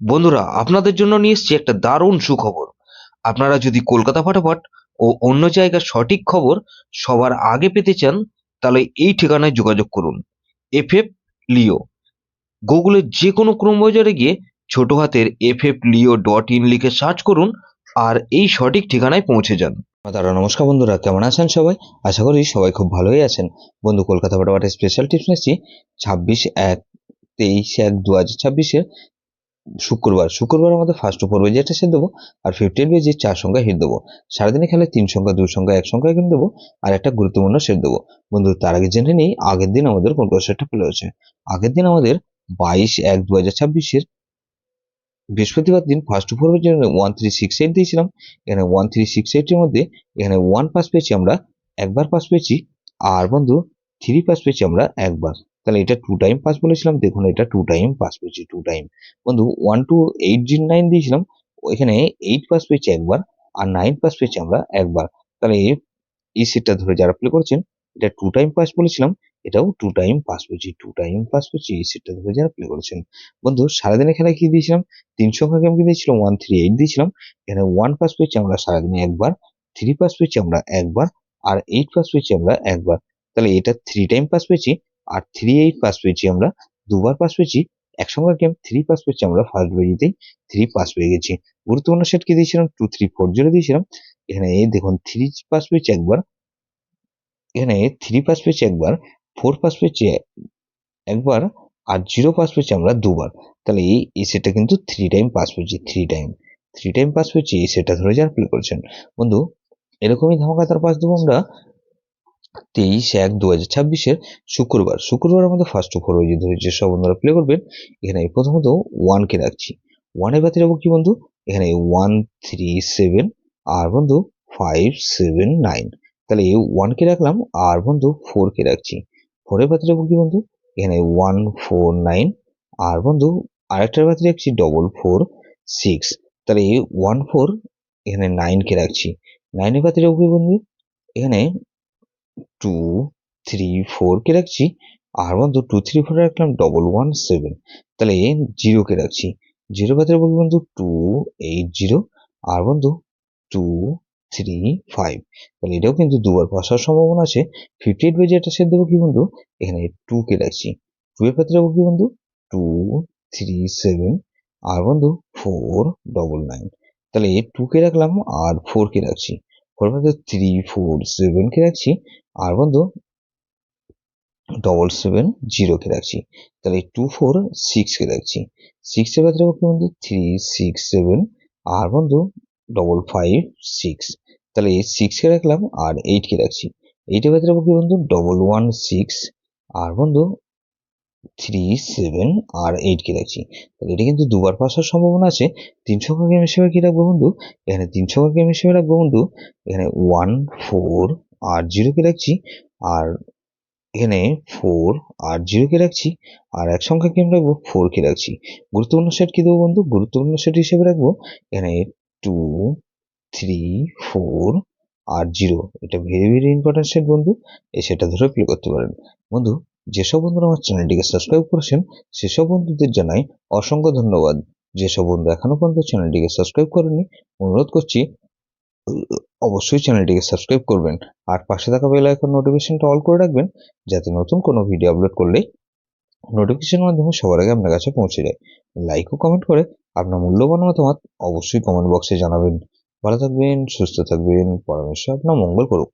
বন্ধুরা, আপনাদের জন্য নিয়ে এসেছি একটা দারুণ সুখবর। আপনারা যদি কলকাতা ফাটাফাট ও অন্য জায়গার সঠিক খবর সবার আগে পেতে চান, তাহলে এই ঠিকানায় যোগাযোগ করুন। এফএফ লিও। গুগলের যে কোনো ক্রোম ব্রাউজারে গিয়ে ছোট হাতের ffleo.in লিখে সার্চ করুন আর এই সঠিক ঠিকানায় পৌঁছে যান। দাদা নমস্কার বন্ধুরা, কেমন আছেন সবাই? আশা করি সবাই খুব ভালোই আছেন। বন্ধু, কলকাতা ফাটাফাটের স্পেশাল টিপস নিচ্ছি 23/1/2026-এর শুক্রবার আমাদের ফার্স্ট ওভার বেজে একটা সেট দেবো, আর 15 বেজে 4 সংখ্যা হিট দেবো। সারাদিনে খেলে 3 সংখ্যা, 2 সংখ্যা, 1 সংখ্যা কিন্তু দেবো, আর একটা গুরুত্বপূর্ণ সেট দেবো। বন্ধু, তার আগে জেনে নেই আগের দিন আমাদের কোন কোন সেটটা প্লে হচ্ছে। আগের দিন আমাদের 22/1/2026-এর বৃহস্পতিবার দিন ফার্স্ট ওভারের জন্য 1368 দিয়েছিলাম। এখানে 1368 এর মধ্যে এখানে 1 পাস পেয়েছি আমরা, একবার পাস পেয়েছি। আর বন্ধু 3 পাস পেয়েছি আমরা একবার। তাহলে এটা 2 টাইম পাস বলেছিলাম, দেখুন এটা 2 টাইম পাস পেয়েছি, 2 টাইম। বন্ধু 12809 দিয়েছিলাম, এখানে 8 পাস পেয়েছি একবার, আর 9 পাস পেয়েছি আমরা একবার। তাহলে এই সেটটা ধরে যারা প্লে করেছেন, এটা 2 টাইম পাস বলেছিলাম, এটাও 2 টাইম পাস পেয়েছি, 2 টাইম পাস পেয়েছি এই সেটটা ধরে যারা প্লে করেছেন। বন্ধু সারাদিনের খেলায় কি দিয়েছিলাম? 3 সংখ্যা গেমকে দিয়েছিলাম 138 দিয়েছিলাম। এখানে 1 পাস পেয়েছি আমরা সারাদিনে একবার, 3 পাস পেয়েছি আমরা একবার, আর 8 পাস পেয়েছি আমরা একবার। তাহলে এটা 3 টাইম পাস পেয়েছি, আর 38 পাস পেয়েছি আমরা, দুবার পাস পেয়েছি। এক সংখ্যা গেম 3 পাস পেয়েছি আমরা, ফার্স্ট বেরিতেই 3 পাস পেয়ে গেছি। গুরুত্বপূর্ণ সেট কি দিয়েছিলাম? 2340 দিয়েছিলাম। এখানে দেখুন 3 পাস পেয়েছি একবার, এখানে 3 পাস পেয়েছি একবার, 4 পাস পেয়েছি একবার, আর 0 পাস পেয়েছি আমরা দুবার। তাহলে এই সেটটা কিন্তু 3 টাইম পাস পেয়েছি, 3 টাইম পাস পেয়েছি এই সেটটা ধরে যারা প্লে করেছেন। বন্ধু এরকমই ধামাকাদার পাস দেবো আমরা 23/1/2026-এর শুক্রবার আমাদের ফার্স্ট ওভার ওই ধরে যেসব বন্ধুরা প্লে করবেন। এখানে প্রথমত 1 কে রাখছি, 1 এর বাতিল রাখবো কি বন্ধু? এখানে 137, আর বন্ধু 579। তাহলে 1 কে রাখলাম, আর বন্ধু 4 কে রাখছি, 4 এর বাতিল রাখবো কি বন্ধু? এখানে 149, আর বন্ধু আরেকটার বাতিল রাখছি 446। তাহলে 14, এখানে 9 কে রাখছি, 9 এর বাতিল রাখবো কি বন্ধু? এখানে 234 কে রাখছি, আর বন্ধু 234 রাখলাম 117। তাহলে 0 কে রাখছি, 0 বাদ রাখবো বন্ধু 280, আর বন্ধু 235। তাহলে এটাও কিন্তু দুবার পাস হওয়ার সম্ভাবনা আছে। 58 বেজে একটা সেট দেবো কি বন্ধু? এখানে 2 কে রাখছি, 2 এর বাদ রাখবো কি বন্ধু? 237, আর বন্ধু 499। তাহলে 2 কে রাখলাম, আর 4 কে রাখছি, 4 বাদ 347 কে রাখছি, আর বন্ধু 770 কে রাখছি। তাহলে 246 কে রাখছি, 6 এর বাদ রাখবো কি বন্ধু? 367, আর বন্ধু 556। তাহলে 6 কে রাখলাম, আর 8 কে রাখছি, 8 এর বাদ রাখবো কি বন্ধু? 116, আর বন্ধু 37, আর 8 কে রাখছি। তাহলে এটা কিন্তু দুবার পাস হওয়ার সম্ভাবনা আছে। 3 সংখ্যা গেম হিসেবে কি রাখবো বন্ধু? এখানে 3 সংখ্যা গেম হিসেবে রাখবো বন্ধু, এখানে 14, আর 0 কে রাখছি, আর এখানে 4 আর 0 কে রাখছি, আর এক সংখ্যা গেম রাখবো 4 কে রাখছি। গুরুত্বপূর্ণ সেট কি দেবো বন্ধু? গুরুত্বপূর্ণ সেট হিসেবে রাখবো এখানে 2, 3, 4, আর 0। এটা ভেরি ভেরি ইম্পর্টেন্ট সেট বন্ধু, এই সেটটা ধরে প্লে করতে পারেন। বন্ধু যেসব বন্ধুরা আমার চ্যানেলটিকে সাবস্ক্রাইব করেছেন, সেসব বন্ধুদের জানাই অসংখ্য ধন্যবাদ। যেসব বন্ধু এখনো পর্যন্ত চ্যানেলটিকে সাবস্ক্রাইব করেনি, অনুরোধ করছি অবশ্যই চ্যানেলটিকে সাবস্ক্রাইব করবেন, আর পাশে থাকা বেল আইকন নোটিফিকেশনটা অল করে রাখবেন, যাতে নতুন কোনো ভিডিও আপলোড করলে নোটিফিকেশনের মাধ্যমে সবার আগে আপনার কাছে পৌঁছে যায়। লাইক ও কমেন্ট করে আপনার মূল্যবান মতামত অবশ্যই কমেন্ট বক্সে জানাবেন। ভালো থাকবেন, সুস্থ থাকবেন, পরমেশ্বর আপনার মঙ্গল করুক।